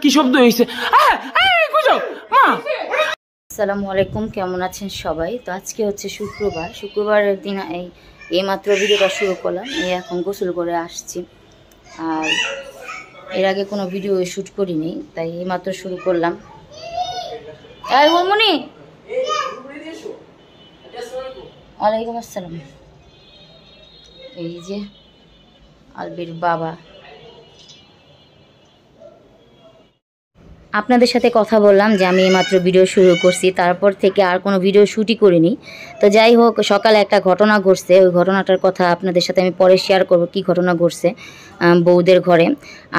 কি শব্দ হয়েছে? আসসালামু আলাইকুম, কেমন আছেন সবাই? তো আজকে হচ্ছে শুক্রবারের দিন এইমাত্র ভিডিওটা শুরু করলাম। এখন গোসল করে আসছি, আর এর আগে কোনো ভিডিও শ্যুট করিনি, তাই এইমাত্র শুরু করলাম। ওমনি, ওয়ালাইকুম আসসালাম। এই যে আলবির বাবা। আপনাদের সাথে কথা বললাম যে আমি এইমাত্র ভিডিও শুরু করছি, তারপর থেকে আর কোনো ভিডিও শ্যুটই করিনি। তো যাই হোক, সকালে একটা ঘটনা ঘটছে, ওই ঘটনাটার কথা আপনাদের সাথে আমি পরে শেয়ার করব, কি ঘটনা ঘটছে বউদের ঘরে।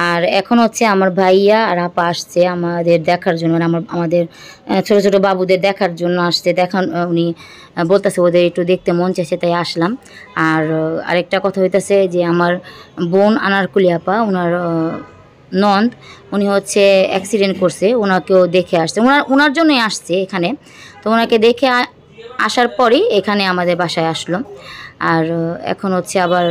আর এখন হচ্ছে আমার ভাইয়া আর আপা আসছে আমাদের দেখার জন্য, মানে আমাদের ছোট ছোট বাবুদের দেখার জন্য আসছে। উনি বলতেছে ওদের একটু দেখতে মন চাইছে, তাই আসলাম। আর আরেকটা কথা হইতেছে যে আমার বোন আনারকুলি আপা, ওনার নন্দ, উনি হচ্ছে অ্যাক্সিডেন্ট করছে, ওনাকেও দেখে আসছে, ওনার জন্যই আসছে এখানে। তো ওনাকে দেখে আসার পরেই এখানে আমাদের বাসায় আসলো। আর এখন হচ্ছে আবার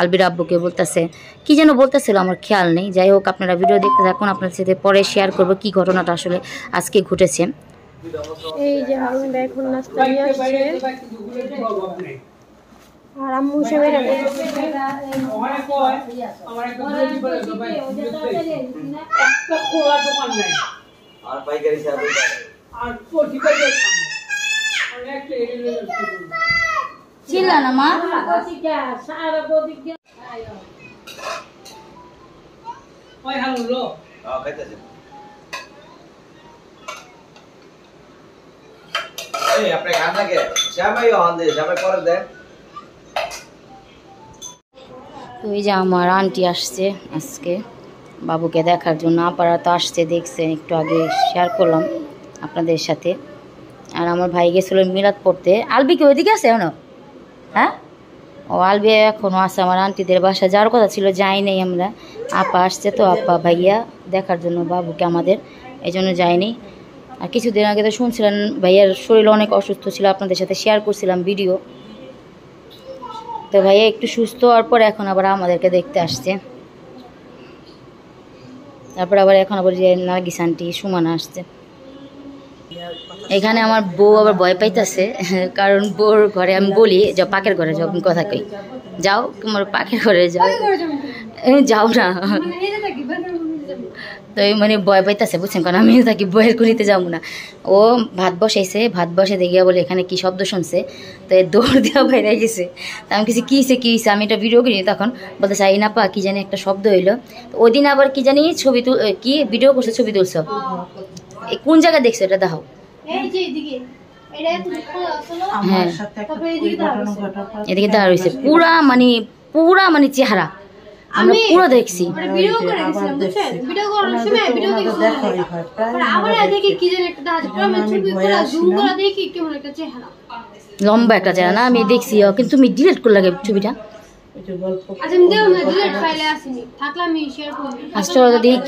আলবির আব্বুকে বলতেছে, কি যেন বলতেছিল, আমার খেয়াল নেই। যাই হোক, আপনারা ভিডিও দেখতে থাকুন, আপনার সাথে পরে শেয়ার করব কি ঘটনাটা আসলে আজকে ঘটেছে। এই যে হারুন এখন নাস্তা নিয়ে আসছে, আর আম্মু সবাই একটা খোলা দোকান নাই, আর পাইকারি সাথে আর কোটি করে অনেক চিল্লা না মা, সারা বদিক ওই হারুন লো খাইতেছে। এই আপনি গান লাগে শ্যামাই হন্দে শ্যামাই করে দেন। তো এই যে আমার আন্টি আসছে আজকে বাবুকে দেখার জন্য, আপারা তো আসছে, দেখছে, একটু আগে শেয়ার করলাম আপনাদের সাথে। আর আমার ভাই গেছিলো মিলাদ পড়তে। আলবি কি ওইদিকে আছে এখনো? হ্যাঁ, ও আলবি এখনও আছে আমার আন্টিদের বাসা, যাওয়ার কথা ছিল, যাই নেই আমরা। আপা আসছে, তো আপা ভাইয়া দেখার জন্য বাবুকে আমাদের, এই জন্য যাইনি। আর কিছুদিন আগে তো শুনছিলেন ভাইয়ার শরীর অনেক অসুস্থ ছিল, আপনাদের সাথে শেয়ার করছিলাম ভিডিও। তো ভাইয়া একটু সুস্থ হওয়ার পর এখন আবার আমাদেরকে দেখতে আসছে। তারপর আবার এখন আবার যে নার্গিস আন্টি, সুমানা আসছে। এখানে আমার বউ আবার ভয় পাইতেছে, কারণ বউর ঘরে আমি বলি যে পাকের ঘরে যাও, কথা কই, যাও তোমার পাকের ঘরে যাও, যাও না। তো মানে ভয় পাইতেছে, বুঝছেন, কারণ আমি থাকি বইয়ের কুড়িতে যাবো না। ও ভাত বসে দেখিয়া বলে এখানে কি শব্দ শুনছে, তো দৌড় দেওয়া বাইরে গেছে। তা আমি কিছু কী হয়েছে, আমি এটা ভিডিও করিনি, তখন বলতে চাই না পা কি জানি একটা শব্দ হইলো। তো ওই দিন আবার কি জানি কি ভিডিও করছে, ছবি তুলছ, কোন জায়গায় দেখছো এটা দেখাও। হ্যাঁ, এদিকে দাঁড়া রয়েছে, পুরা মানে চেহারা আমরা পুরো দেখছি। লম্বা একটা চেহারা না, আমি দেখছি, কিন্তু তুমি ডিলিট করে লাগে ছবিটা। আচ্ছা,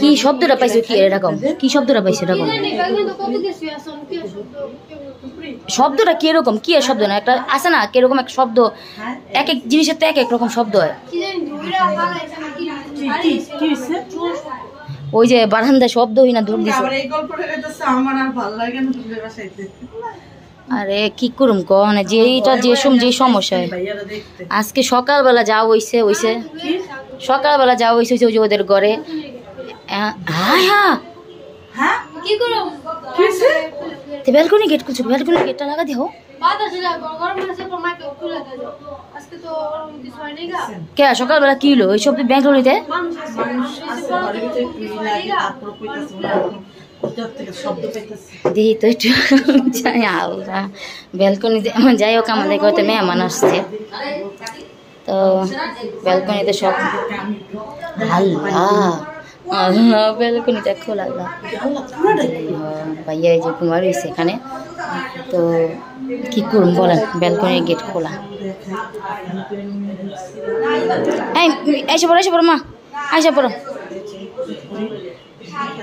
কি শব্দটা পাইছো, কি এরকম কি শব্দটা পাইছো, এরকম শব্দটা কি এরকম, কি শব্দ না একটা আছে না, কিরকম একটা শব্দ, এক এক জিনিসের তো এক এক রকম শব্দ হয়। ওই যে বারান্দায় শব্দ হই না, দৌড় দিছে। আরে কি করুম কন, যে সমস্যা হয়। আজকে সকালবেলা যাওয়া হইছে ওই যে ওদের ঘরে। ব্যালকনি গেট খুলছো, ব্যালকনি গেটটা লাগা দিও। কে সকালবেলা কি হলো ওইসব ব্যালকনিতে? দেখি তো একটু ব্যালকনিতে। যাই হোক, আমাদের ঘরে মেহমান আসছে, তো ব্যালকনিতে সব ব্যালকনিটা খোলা। ভাইয়া এই যে কুমার হয়েছে এখানে, তো কি করুন বলেন, ব্যালকনির গেট খোলা। এসে পড়ো মা, এসে পড়ো।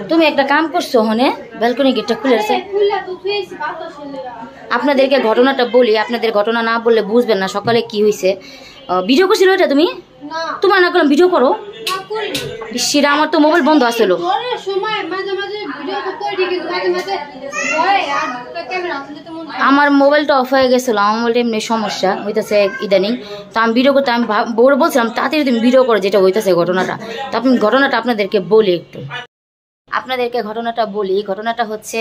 তুমি একটা কাম করছো, হনে ব্যালকনি গেটটা খুলে আছে। আপনাদেরকে ঘটনাটা বলি, আপনাদের ঘটনা না বললে বুঝবেন না সকালে কি হয়েছে। ভিডিও করছিল এটা তুমি? না তোমার না করলাম ভিডিও করো না করি সেটা আমার তো মোবাইল বন্ধ আসলো ঘরের সময় মাঝে মাঝে ভিডিও করি কিন্তু মাঝে মাঝে ভয় আর ক্যামেরা আসলে তো মন আমার মোবাইলটা অফ হয়ে গেছিলো আমার মোবাইলটা এমনি সমস্যা হইতেছে ইদানিং তো আমি ভিডিও করতে আমি বউরে বলছিলাম তাড়াতাড়ি তুমি ভিডিও করো যেটা হইতেছে ঘটনাটা তো আপনি ঘটনাটা আপনাদেরকে বলি একটু আপনাদেরকে ঘটনাটা হচ্ছে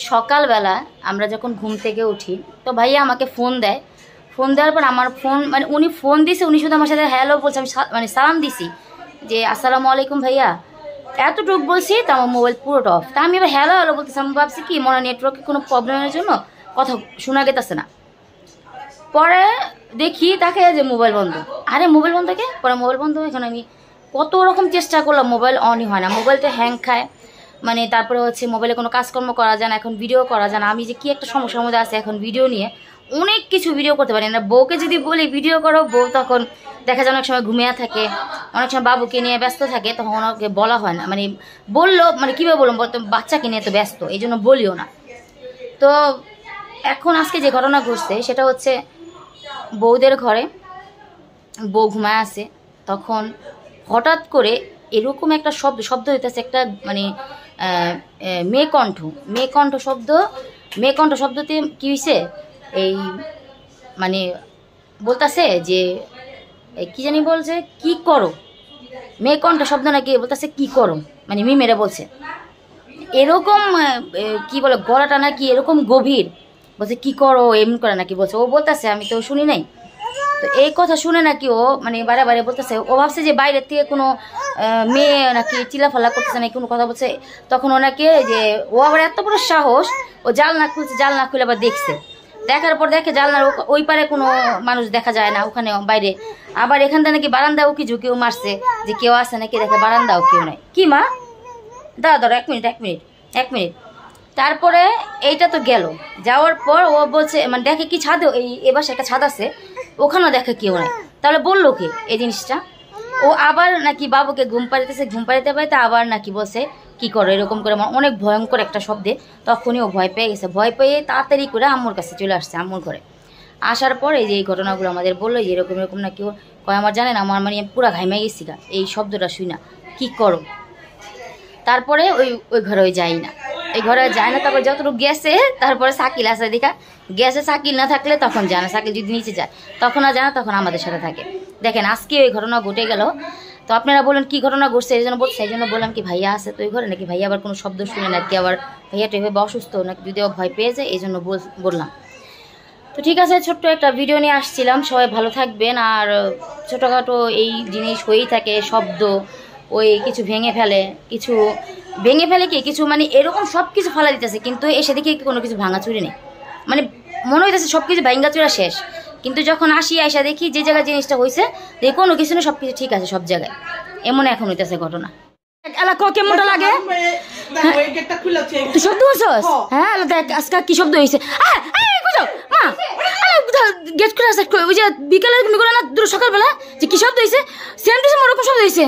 সকালবেলা আমরা যখন ঘুম থেকে উঠি তো ভাইয়া আমাকে ফোন দেয় ফোন দেওয়ার পর আমার ফোন মানে উনি ফোন দিছে উনি শুধু আমার সাথে হ্যালো বলছে আমি মানে সালাম দিছি যে আসসালামু আলাইকুম ভাইয়া এতটুকু বলছি তো আমার মোবাইল পুরোটা অফ তা আমি এবার হ্যালো হ্যালো বলতেছি আমি ভাবছি কি মনে নেটওয়ার্কে কোনো প্রবলেমের জন্য কথা শোনা গেতেছে না পরে দেখি তাকে যে মোবাইল বন্ধ আরে মোবাইল বন্ধ থাকে পরে মোবাইল বন্ধ এখন আমি কত রকম চেষ্টা করলাম মোবাইল অনই হয় না মোবাইলটা হ্যাং খায় মানে তারপরে হচ্ছে মোবাইলে কোনো কাজকর্ম করা যায় না এখন ভিডিও করা যায় না আমি যে কি একটা সমস্যার মধ্যে আছে এখন ভিডিও নিয়ে অনেক কিছু ভিডিও করতে পারি না বউকে যদি বলি ভিডিও করো বউ তখন দেখা যায় অনেক সময় ঘুমিয়ে থাকে অনেক সময় বাবুকে নিয়ে ব্যস্ত থাকে তখন ওনাকে বলা হয় না মানে বললো মানে কীভাবে বললাম বলতো বাচ্চাকে নিয়ে তো ব্যস্ত এই জন্য বলিও না তো এখন আজকে যে ঘটনা ঘটছে সেটা হচ্ছে বউদের ঘরে বউ ঘুমায় আছে তখন হঠাৎ করে এরকম একটা শব্দ হইতেছে একটা মানে মেকণ্ঠ শব্দতে কি হয়েছে এই মানে বলতেছে যে কি জানি বলছে কি করো মেকণ্ঠ শব্দ নাকি বলতেছে কি করো মানে মেরে বলছে এরকম কি বলে গলাটা নাকি এরকম গভীর বলছে কি করো এমন করে নাকি বলছে ও বলতেছে আমি তো শুনি নাই তো এই কথা শুনে নাকি ও মানে বারে বারে বলতেছে ও ভাবছে যে বাইরের থেকে কোনো মেয়ে নাকি চিলাফালা করতেছে নাকি কোনো কথা বলছে তখন ওনাকে যে ও আবার এত বড় সাহস ও জানলা খুলে আবার দেখছে দেখার পর দেখে জানলার ওই পারে কোনো মানুষ দেখা যায় না ওখানে বাইরে আবার এখানটা নাকি বারান্দাও কি ঝুঁকেও মারছে যে কেউ আসে নাকি দেখে বারান্দাও কেউ নাই কি মা দাঁড়া এক মিনিট তারপরে এইটা তো গেল যাওয়ার পর ও বলছে মানে দেখে কি ছাদে এই বাসায় একটা ছাদ আছে ওখানেও দেখে কেউ নাই তাহলে বললো কি এই জিনিসটা ও আবার নাকি বাবুকে ঘুম পাড়াতে আবার নাকি বলছে কি করো এরকম করে অনেক ভয়ঙ্কর একটা শব্দে তখনই ও ভয় পেয়ে গেছে ভয় পেয়ে তাড়াতাড়ি করে আম্মুর কাছে চলে আসছে আম্মুর ঘরে আসার পরে যে এই ঘটনাগুলো আমাদের বললো যে এরকম নাকি ও কয় আমার জানেন আমার মানে পুরা ঘাইমে গেছি গা এই শব্দটা শুই না কি করো তারপরে ওই ঘরে যাই না এই ঘরে যায় না তারপরে যতটুকু গেছে তারপরে সাকিল আসে দেখা গ্যাসে সাকিল না থাকলে তখন যায় না সাকিল যদি নিচে যায় তখন আর যায় না তখন আমাদের সাথে থাকে দেখেন আজকে ওই ঘটনা ঘটে গেল তো আপনারা বলেন কি ঘটনা ঘটছে এই জন্য বললাম কি ভাইয়া আছে তো ওই ঘরে নাকি ভাইয়া আবার কোনো শব্দ শুনে নাকি আবার ভাইয়াটা এভাবে অসুস্থ নাকি যদি ভয় পেয়ে যায় এই জন্য বললাম তো ঠিক আছে ছোট্ট একটা ভিডিও নিয়ে আসছিলাম সবাই ভালো থাকবেন আর ছোটোখাটো এই জিনিস হয়েই থাকে শব্দ ওই কিছু ভেঙে ফেলে কি কিছু মানে এরকম সব কিছু ফালা দিতেছে কিন্তু এসে দেখি কোনো কিছু ভাঙাচুরি নেই মানে মনে হইতেছে সব কিছু ভাঙাচুরা শেষ কিন্তু যখন আসা দেখি যে জায়গায় জিনিসটা হয়েছে যে কোনো কিছু না সব কিছু ঠিক আছে সব জায়গায় এমন এখন হইতেছে ঘটনা কেমনটা লাগে তুই শব্দ বলছস হ্যাঁ দেখ আজকে কি শব্দ হয়েছে গেট করে আসে ওই যে বিকালে তুমি করে না সকালবেলা যে কি শব্দ হয়েছে সেম টু সেম ওরকম শব্দ হয়েছে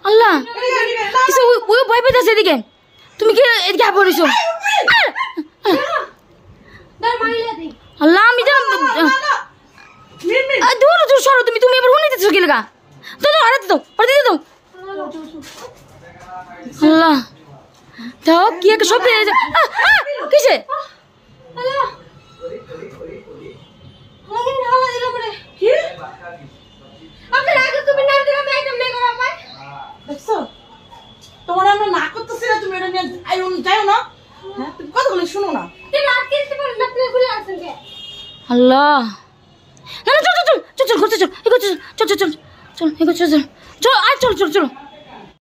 আল্লাহ ওই ভয় পেতেছে এদিকে তুমি কি এদিকে পড়েছো আল্লাহ আমি দূর সরো তুমি এবার উনি দিতেছো কি লাগা তো আল্লাহ দাও কি একটা শব্দ কিসে তোমার আমরা না করতেছি না তুমি এটা নিয়ে যাও না তুমি কথা বলে শুনো না আল্লাহ চল চল